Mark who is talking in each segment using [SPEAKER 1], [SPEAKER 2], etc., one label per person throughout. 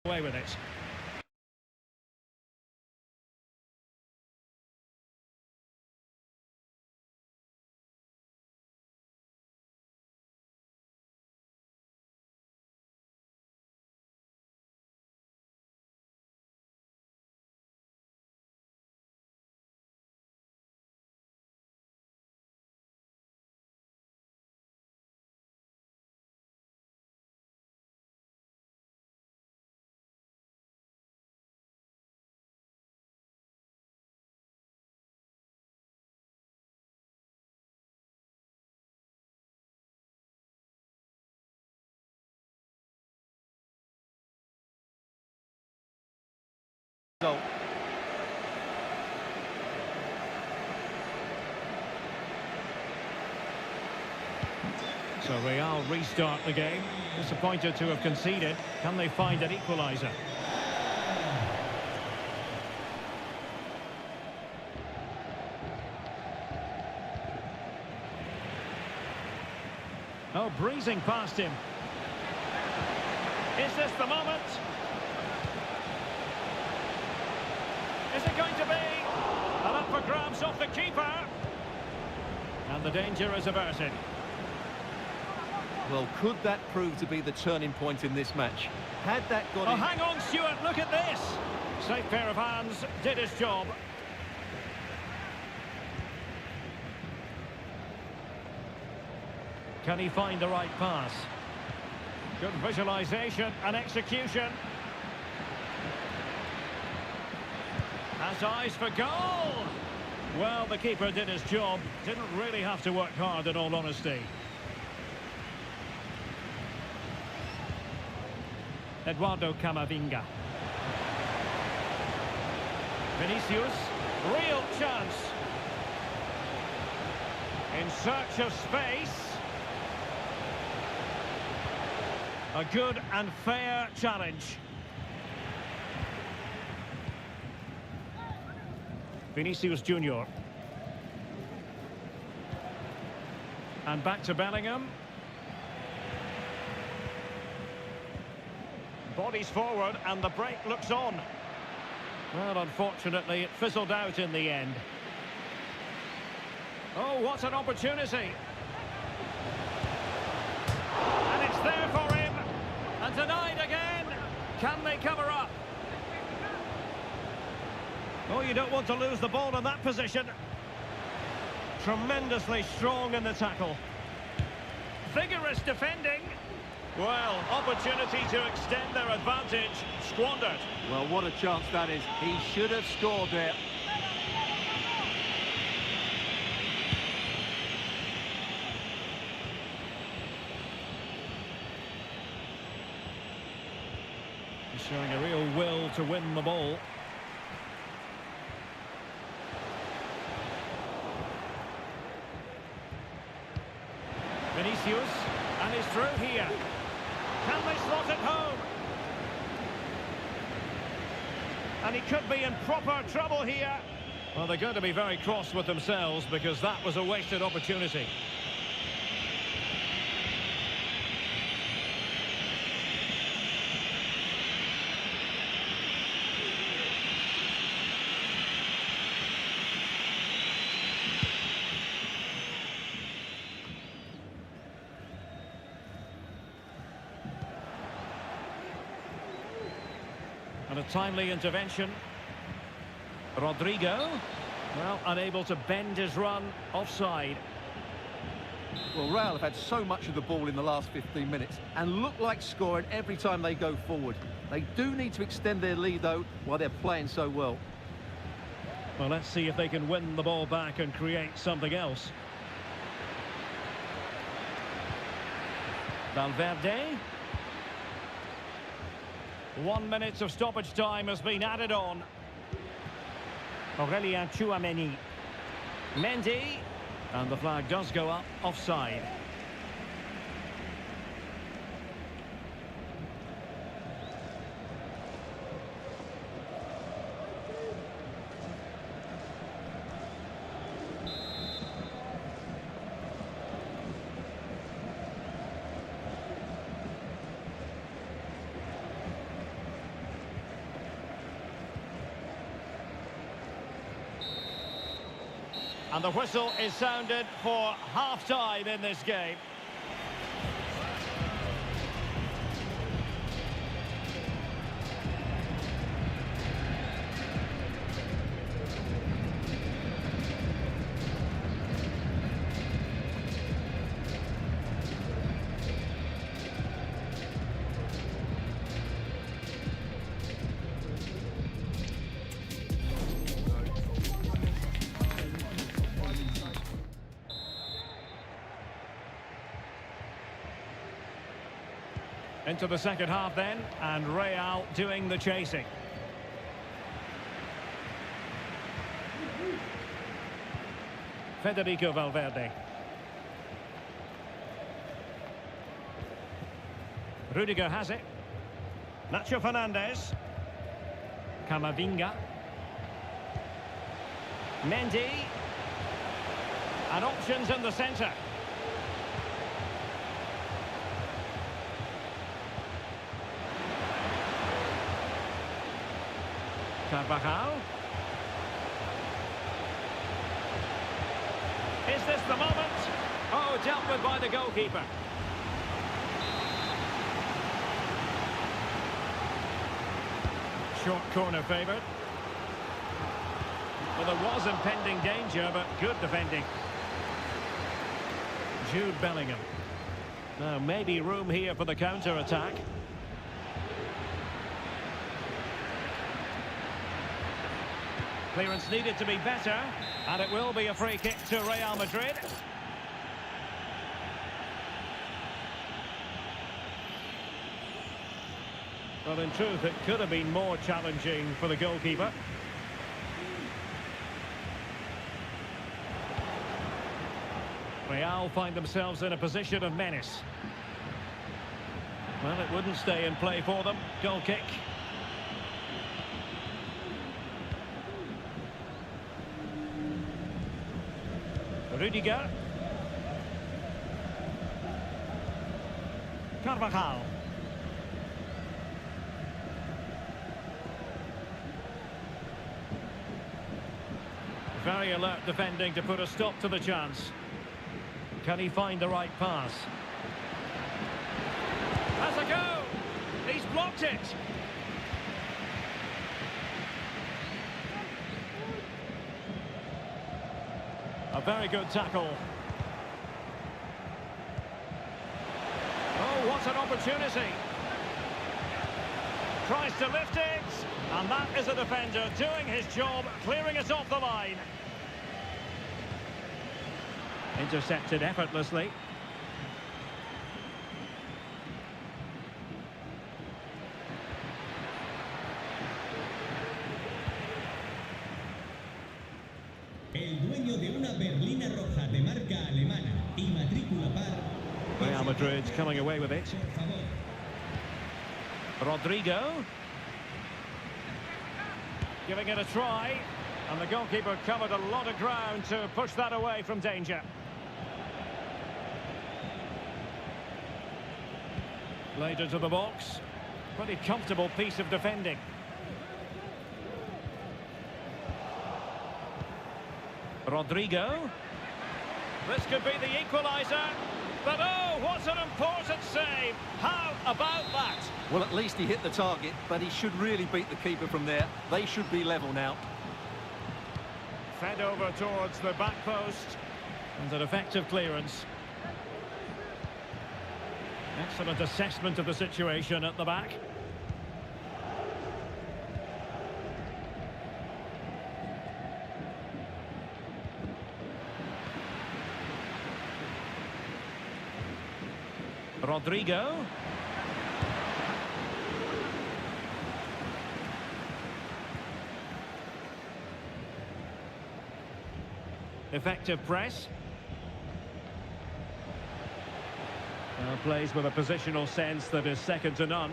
[SPEAKER 1] away with it.
[SPEAKER 2] So
[SPEAKER 1] Real restart the game. Disappointed to have conceded. Can they find an equaliser? Oh, breezing past him. Is this the moment? Is it going to be? And up for grabs off the keeper. And the danger is averted.
[SPEAKER 2] well, could that prove to be the turning point in this match? Had that got in...
[SPEAKER 1] hang on, Stuart, look at this. Safe pair of hands, did his job. Can he find the right pass? Good visualisation and execution. Has eyes for goal. Well, the keeper did his job. Didn't really have to work hard, in all honesty. Eduardo Camavinga. Vinicius, real chance. In search of space. A good and fair challenge. Vinicius Junior. And back to Bellingham. Bodies forward and the break looks on. Well, unfortunately, it fizzled out in the end. Oh, what an opportunity. And it's there for him. And denied again. Can they cover up? Oh, you don't want to lose the ball in that position. Tremendously strong in the tackle. Vigorous defending. Well, opportunity to extend their advantage, squandered.
[SPEAKER 2] Well, what a chance that is. He should have scored there.
[SPEAKER 1] He's showing a real will to win the ball. Vinicius, and he's through here. Can they slot it home? And he could be in proper trouble here. Well, they're going to be very cross with themselves because that was a wasted opportunity. And a timely intervention. Rodrigo, well, unable to bend his run, offside.
[SPEAKER 2] Well, Real have had so much of the ball in the last 15 minutes and look like scoring every time they go forward. They do need to extend their lead, though, while they're playing so well.
[SPEAKER 1] Well, let's see if they can win the ball back and create something else. Valverde. 1 minute of stoppage time has been added on. Aurelien Tchouameni. Mendy. And the flag does go up, offside. And the whistle is sounded for half-time in this game. Into the second half then, and Real doing the chasing. Federico Valverde. Rudiger has it. Nacho Fernandez. Camavinga. Mendy. And options in the centre. Carvajal. Is this the moment? Oh, dealt with by the goalkeeper. Short corner favoured. Well, there was impending danger, but good defending. Jude Bellingham. Now, maybe room here for the counter-attack. Clearance needed to be better, and it will be a free kick to Real Madrid. Well, in truth, it could have been more challenging for the goalkeeper. Real find themselves in a position of menace. Well, it wouldn't stay in play for them. Goal kick. Rudiger. Carvajal. Very alert defending to put a stop to the chance. Can he find the right pass? Has a go! He's blocked it! A very good tackle. Oh, what an opportunity. Tries to lift it. And that is a defender doing his job, clearing it off the line. Intercepted effortlessly.
[SPEAKER 3] El dueño de una berlina roja de marca alemana y matrícula par.
[SPEAKER 1] Real Madrid coming away with it. Rodrigo. Giving it a try. And the goalkeeper covered a lot of ground to push that away from danger. Laid into the box. Pretty comfortable piece of defending. Rodrigo. This could be the equaliser. But oh, what an important save. How about that?
[SPEAKER 2] Well, at least he hit the target, but he should really beat the keeper from there. They should be level now.
[SPEAKER 1] Fed over towards the back post. And an effective clearance. Excellent assessment of the situation at the back. Rodrigo. Effective press. Plays with a positional sense that is second to none.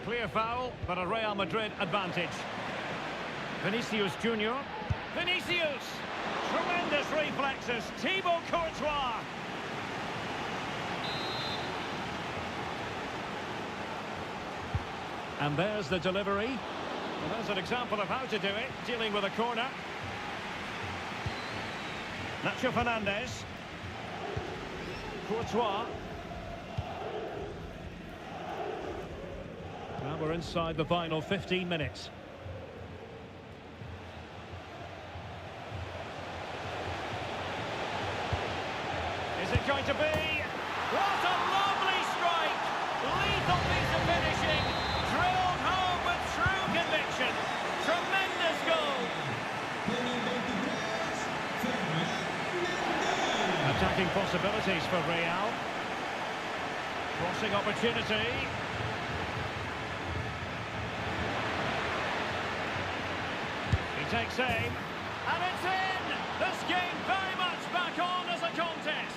[SPEAKER 1] Clear foul, but a Real Madrid advantage. Vinicius Junior. Vinicius! Tremendous reflexes. Thibaut Courtois. And there's the delivery. Well, there's an example of how to do it, dealing with a corner. Nacho Fernandez. Courtois. Now we're inside the final 15 minutes. Is it going to be? What a lovely strike! Lethal piece of finishing. Drilled home with true conviction. Tremendous goal. Attacking possibilities for Real. Crossing opportunity. He takes aim. And it's in! This game very much back on as a contest.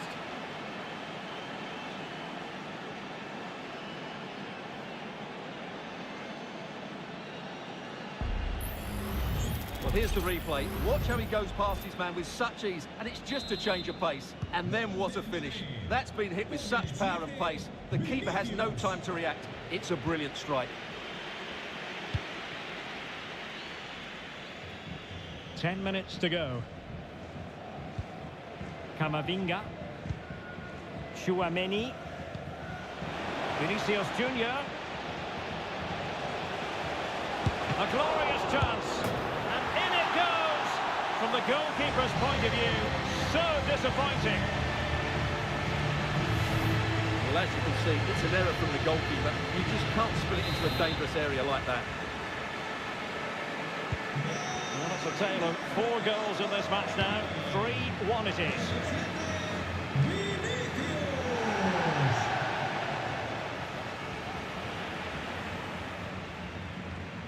[SPEAKER 2] Well, here's the replay. Watch how he goes past his man with such ease, and it's just a change of pace. And then what a finish. That's been hit with such power and pace. The keeper has no time to react. It's a brilliant strike.
[SPEAKER 1] 10 minutes to go. Camavinga. Tchouaméni. Vinicius Junior. A glorious chance. And in it goes. From the goalkeeper's point of view, so disappointing.
[SPEAKER 2] Well, as you can see, it's an error from the goalkeeper. You just can't spill it into a dangerous area like that.
[SPEAKER 1] Well, it's a tale of 4 goals in this match now. 3-1 it is.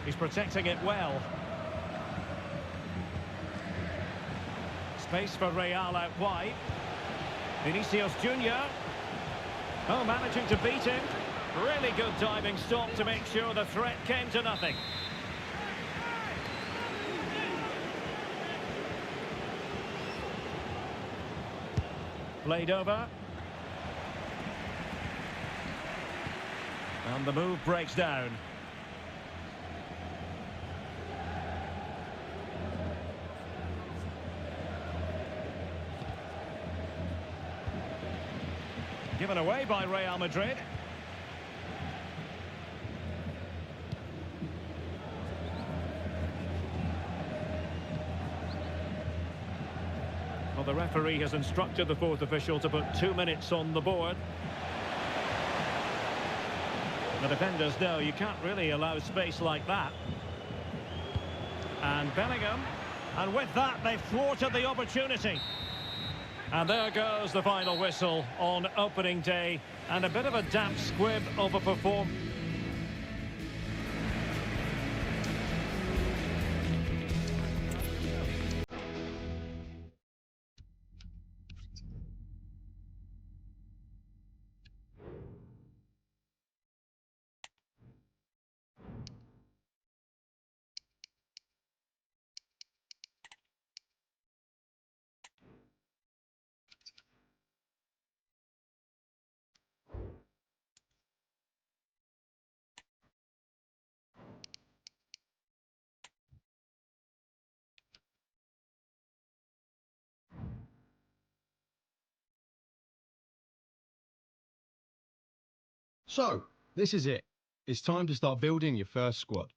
[SPEAKER 1] He's protecting it well. Space for Real out wide. Vinicius Junior. Oh, managing to beat him. Really good diving stop to make sure the threat came to nothing. Played over. And the move breaks down. Given away by Real Madrid. Well, the referee has instructed the 4th official to put 2 minutes on the board. The defenders know you can't really allow space like that. And Bellingham. And with that, they've thwarted the opportunity. And there goes the final whistle on opening day. And a bit of a damp squib of a performance.
[SPEAKER 4] So, this is it. It's time to start building your first squad.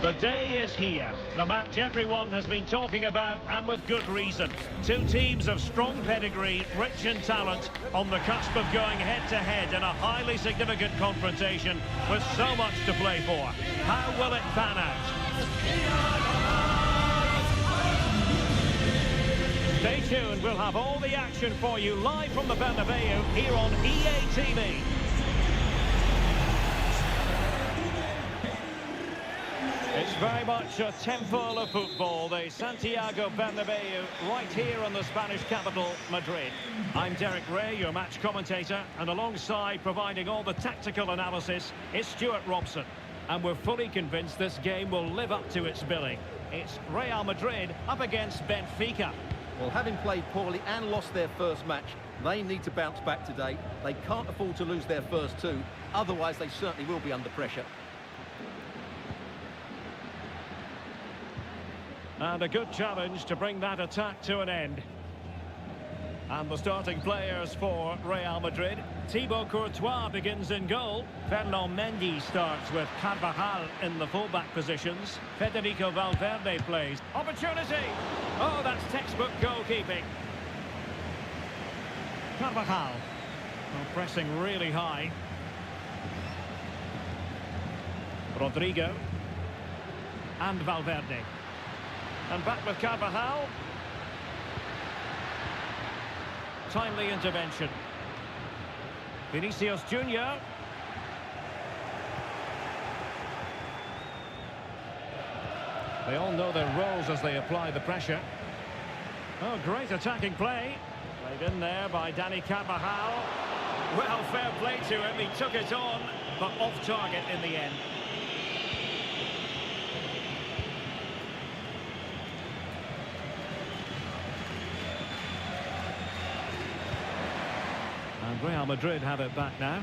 [SPEAKER 1] The day is here. The match everyone has been talking about, and with good reason. Two teams of strong pedigree, rich in talent, on the cusp of going head-to-head in a highly significant confrontation with so much to play for. How will it pan out? Stay tuned, we'll have all the action for you live from the Bernabeu here on EA TV. It's very much a temple of football, the Santiago Bernabeu, right here in the Spanish capital, Madrid. I'm Derek Ray, your match commentator, and alongside providing all the tactical analysis is Stuart Robson. And we're fully convinced this game will live up to its billing. It's Real Madrid up against Benfica.
[SPEAKER 2] Well, having played poorly and lost their first match, they need to bounce back today. They can't afford to lose their first two, otherwise they certainly will be under pressure.
[SPEAKER 1] And a good challenge to bring that attack to an end. And the starting players for Real Madrid. Thibaut Courtois begins in goal. Ferland Mendy starts with Carvajal in the fullback positions. Federico Valverde plays. Opportunity! Oh, that's textbook goalkeeping. Carvajal. Oh, pressing really high. Rodrigo. And Valverde. And back with Carvajal. Timely intervention. Vinicius Junior. They all know their roles as they apply the pressure. Oh, great attacking play. Played in there by Dani Carvajal. Well, fair play to him. He took it on, but off target in the end. And Real Madrid have it back now.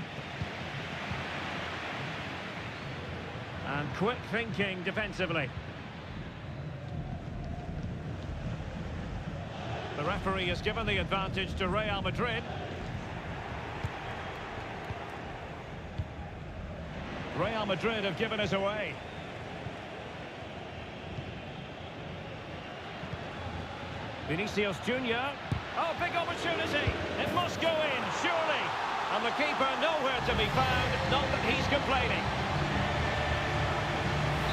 [SPEAKER 1] And quick thinking defensively. The referee has given the advantage to Real Madrid. Real Madrid have given it away. Vinicius Junior. Oh, big opportunity. It must go in, surely. And the keeper nowhere to be found, not that he's complaining.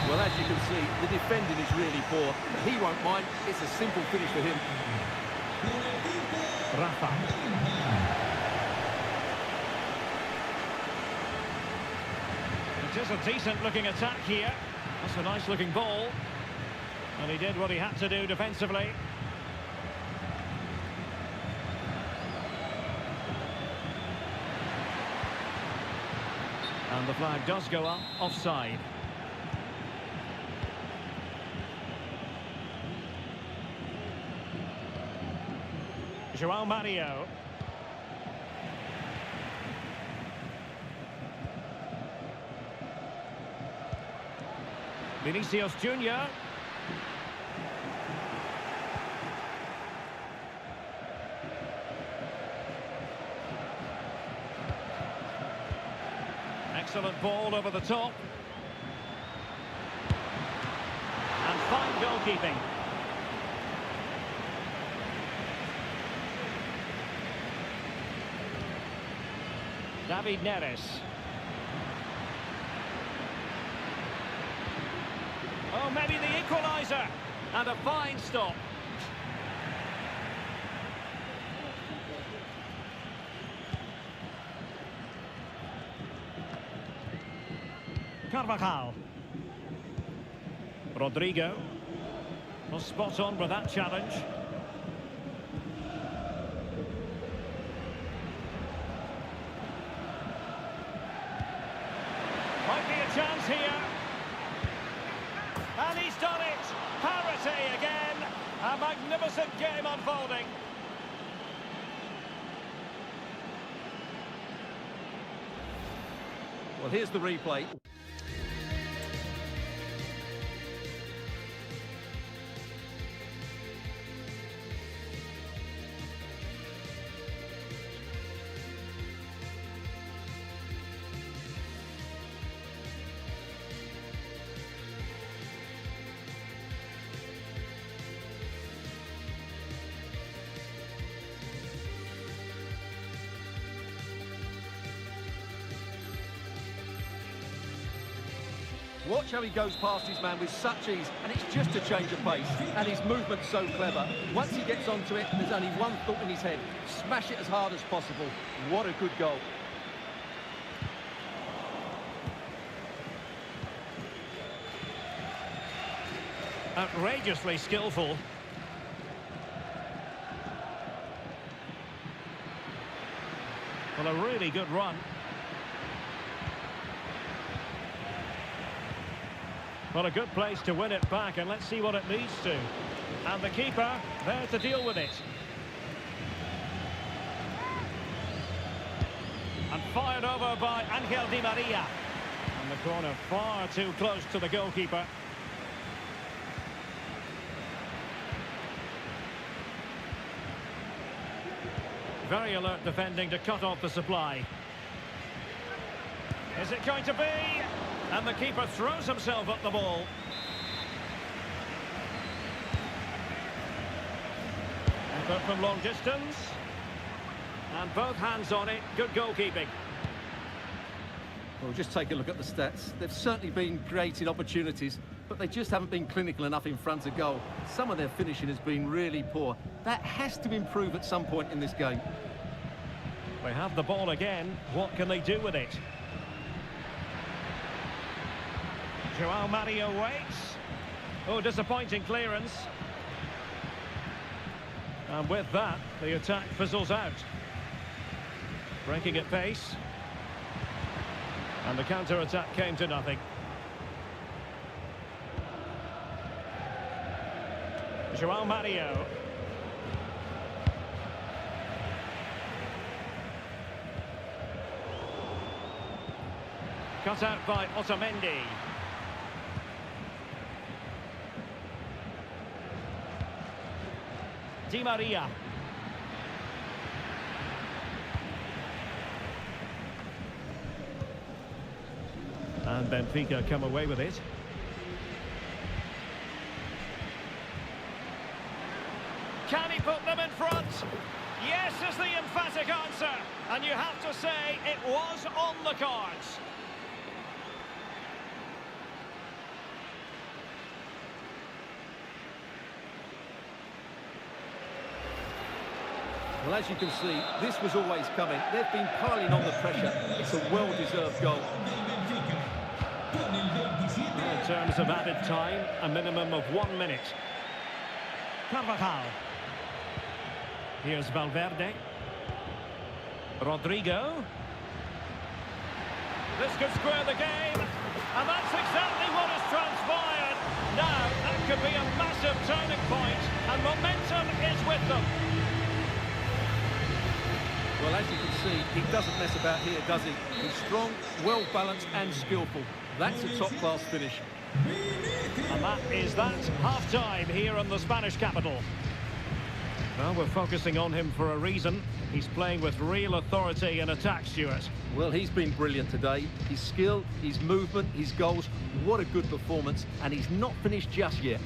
[SPEAKER 2] Well, as you can see, the defending is really poor. He won't mind. It's a simple finish for him.
[SPEAKER 1] Rafa. It is a decent-looking attack here. That's a nice-looking ball. And he did what he had to do defensively. And the flag does go up, offside. João Mario. Vinicius Junior. Excellent ball over the top. And fine goalkeeping. David Neres. Oh, maybe the equaliser. And a fine stop. Carvajal. Rodrigo. Well, spot on with that challenge. Might be a chance here. And he's done it. Parity again. A magnificent game unfolding.
[SPEAKER 2] Well, here's the replay. Watch how he goes past his man with such ease, and it's just a change of pace. And his movement's so clever. Once he gets onto it, there's only one thought in his head. Smash it as hard as possible. What a good goal.
[SPEAKER 1] Outrageously skillful. Well, a really good run. Well, a good place to win it back, and let's see what it leads to. And the keeper there to deal with it. And fired over by Angel Di Maria. And the corner far too close to the goalkeeper. Very alert defending to cut off the supply. Is it going to be? And the keeper throws himself at the ball. Effort from long distance. And both hands on it. Good goalkeeping.
[SPEAKER 2] Well, just take a look at the stats. They've certainly been creating opportunities, but they just haven't been clinical enough in front of goal. Some of their finishing has been really poor. That has to improve at some point in this game.
[SPEAKER 1] They have the ball again. What can they do with it? Joao Mario waits. Oh, disappointing clearance. And with that, the attack fizzles out. Breaking at pace. And the counter-attack came to nothing. Joao Mario. Cut out by Otamendi. Di Maria. And Benfica come away with it. Can he put them in front? Yes is the emphatic answer. And you have to say it was on the cards.
[SPEAKER 2] Well, as you can see, this was always coming. They've been piling on the pressure. It's a well-deserved goal.
[SPEAKER 1] In terms of added time, a minimum of 1 minute. Carvajal. Here's Valverde. Rodrigo. This could square the game. And that's exactly what has transpired. Now, that could be a massive turning point, and momentum is with them.
[SPEAKER 2] Well, as you can see, he doesn't mess about here, does he? He's strong, well-balanced and skillful. That's a top-class finish.
[SPEAKER 1] And that is that. Half-time here in the Spanish capital. Well, we're focusing on him for a reason. He's playing with real authority in attack, Stuart.
[SPEAKER 2] Well, he's been brilliant today. His skill, his movement, his goals. What a good performance. And he's not finished just yet.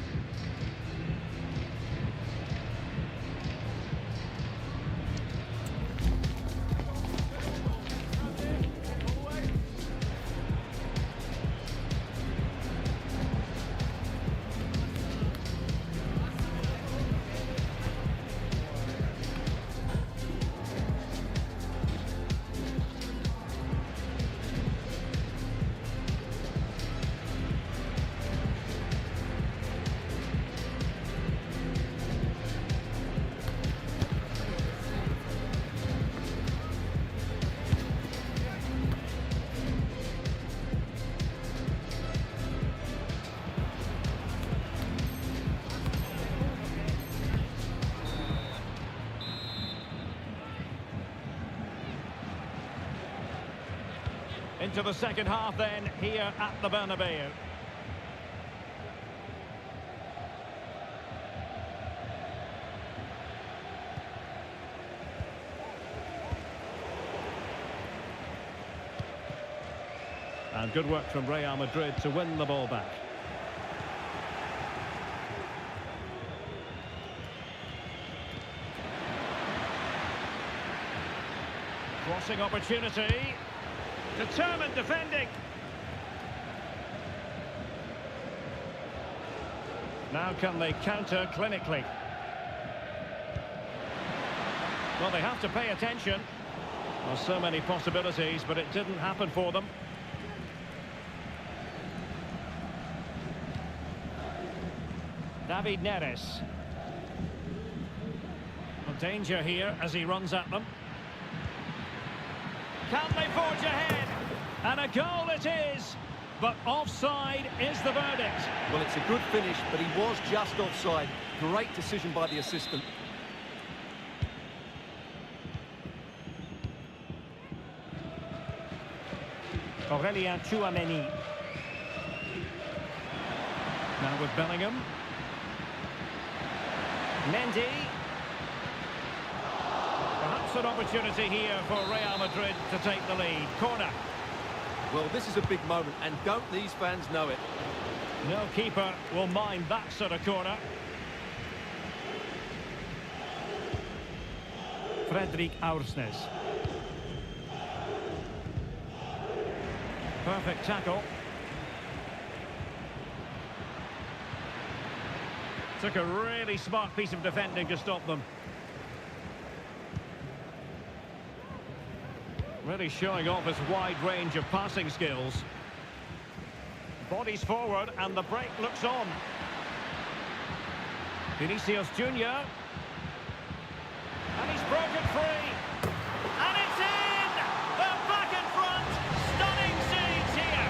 [SPEAKER 1] Into the second half then, here at the Bernabeu. And good work from Real Madrid to win the ball back. Crossing opportunity. Determined defending. Now can they counter clinically? Well, they have to pay attention. There's so many possibilities, but it didn't happen for them. David Neres. Danger here as he runs at them. Can they forge ahead? And a goal it is. But offside is the verdict.
[SPEAKER 2] Well, it's a good finish, but he was just offside. Great decision by the assistant.
[SPEAKER 1] Aurélien Tchouameni. Now with Bellingham. Mendy. Perhaps an opportunity here for Real Madrid to take the lead. Corner.
[SPEAKER 2] Well, this is a big moment, and don't these fans know it?
[SPEAKER 1] No keeper will mind that sort of corner. Fredrik Aursnes. Perfect tackle. Took a really smart piece of defending to stop them. Really showing off his wide range of passing skills. Bodies forward and the break looks on. Vinicius Junior. And he's broken free. And it's in! They're back in front. Stunning scenes here.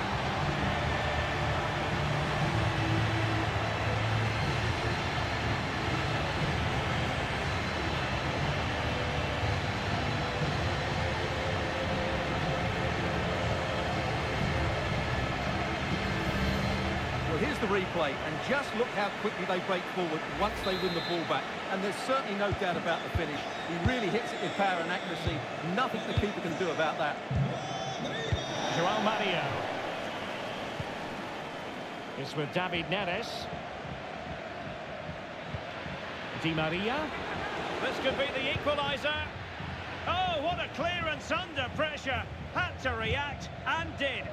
[SPEAKER 2] Well, here's the replay, and just look how quickly they break forward once they win the ball back. And there's certainly no doubt about the finish. He really hits it with power and accuracy. Nothing the keeper can do about that.
[SPEAKER 1] João Mario. It's with David Neres. Di Maria. This could be the equaliser. Oh, what a clearance under pressure. Had to react and did.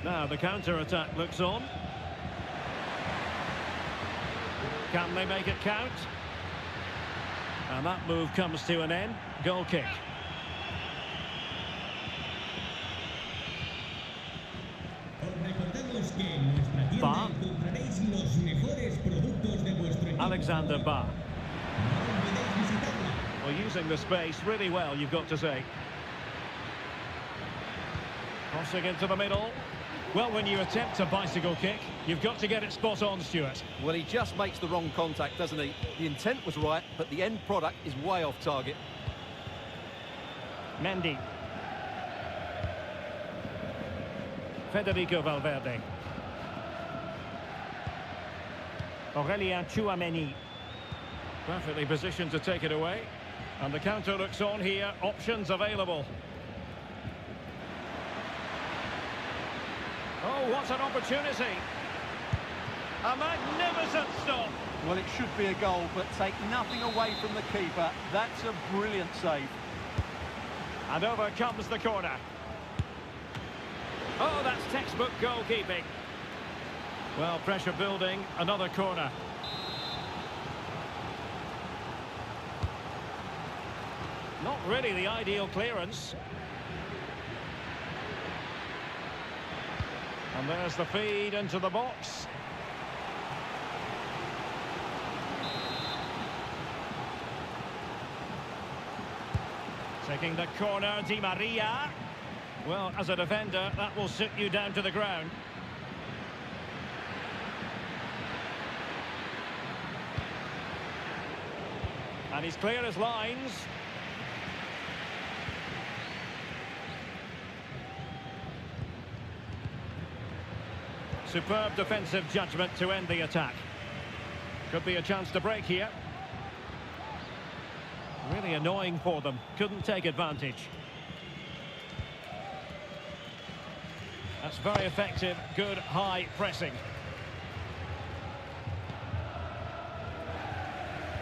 [SPEAKER 1] Now the counter-attack looks on. Can they make it count? And that move comes to an end. Goal kick.
[SPEAKER 3] Recordamos que en nuestra tienda
[SPEAKER 1] Ba.
[SPEAKER 3] encontraréis los mejores productos de vuestro equipo.
[SPEAKER 1] Alexander Ba.
[SPEAKER 3] No olvidéis visitarla.
[SPEAKER 1] Well, using the space really well, you've got to say. Crossing into the middle. Well, when you attempt a bicycle kick, you've got to get it spot on, Stuart.
[SPEAKER 2] Well, he just makes the wrong contact, doesn't he? The intent was right, but the end product is way off target.
[SPEAKER 1] Mendy. Federico Valverde. Aurélien Tchouameni. Perfectly positioned to take it away. And the counter looks on here. Options available. Oh, what an opportunity. A magnificent stop.
[SPEAKER 2] Well, it should be a goal, but take nothing away from the keeper. That's a brilliant save.
[SPEAKER 1] And over comes the corner. Oh, that's textbook goalkeeping. Well, pressure building, another corner. Not really the ideal clearance. And there's the feed into the box. Taking the corner, Di Maria. Well, as a defender, that will sit you down to the ground. And he's clear as lines. Superb defensive judgment to end the attack. Could be a chance to break here. Really annoying for them. Couldn't take advantage. That's very effective. Good high pressing.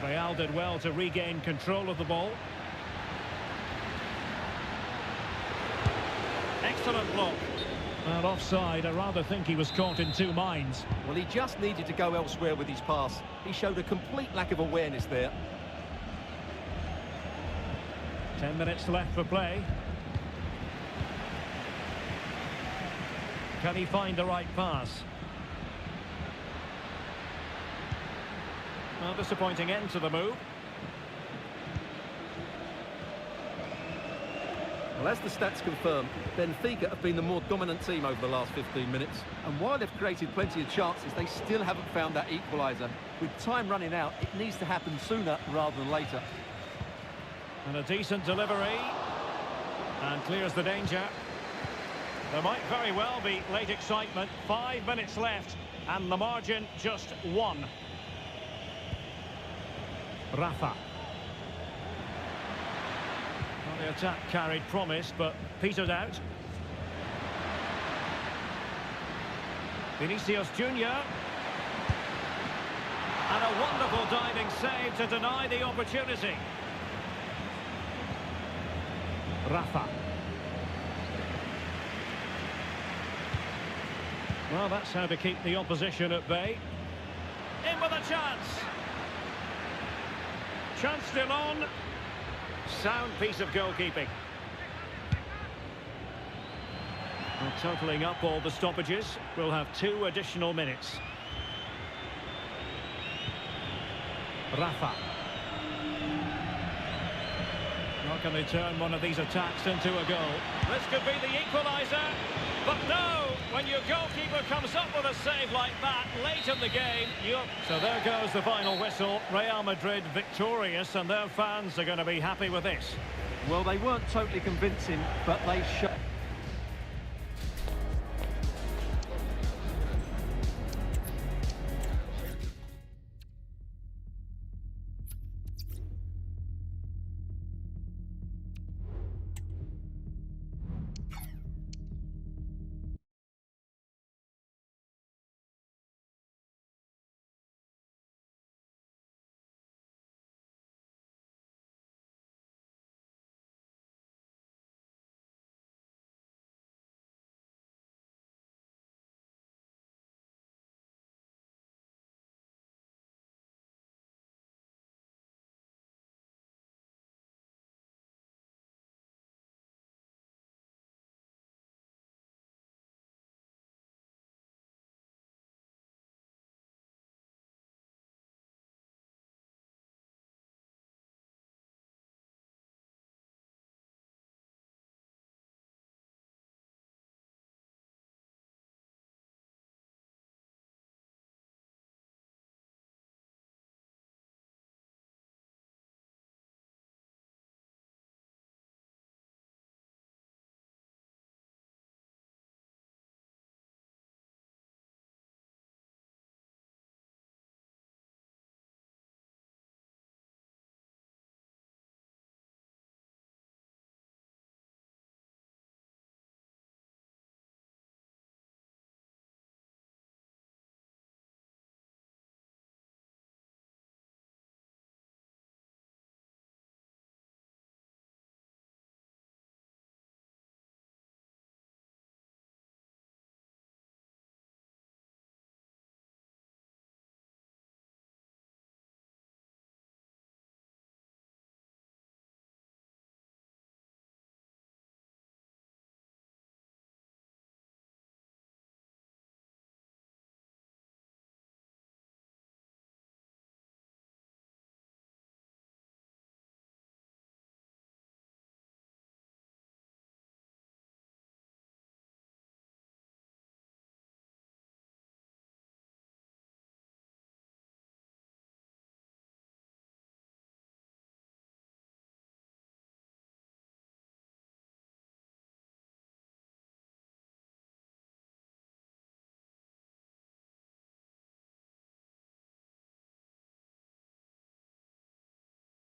[SPEAKER 1] Real did well to regain control of the ball. Excellent block. Well, offside. I rather think he was caught in two minds.
[SPEAKER 2] Well, he just needed to go elsewhere with his pass. He showed a complete lack of awareness there.
[SPEAKER 1] 10 minutes left for play. Can he find the right pass? Well, disappointing end to the move.
[SPEAKER 2] Well, as the stats confirm, Benfica have been the more dominant team over the last 15 minutes. And while they've created plenty of chances, they still haven't found that equaliser. With time running out, it needs to happen sooner rather than later.
[SPEAKER 1] And a decent delivery. And clears the danger. There might very well be late excitement. 5 minutes left. And the margin just 1. Rafa. Well, the attack carried promise, but petered out. Vinicius Junior. And a wonderful diving save to deny the opportunity. Rafa. Well, that's how to keep the opposition at bay. In with a chance. Chance still on. Sound piece of goalkeeping. Well, totalling up all the stoppages, we'll have 2 additional minutes. Rafa. Not going to turn one of these attacks into a goal. This could be the equaliser. But no, when your goalkeeper comes up with a save like that late in the game, So there goes the final whistle. Real Madrid victorious, and their fans are going to be happy with this.
[SPEAKER 2] Well, they weren't totally convincing, but they showed...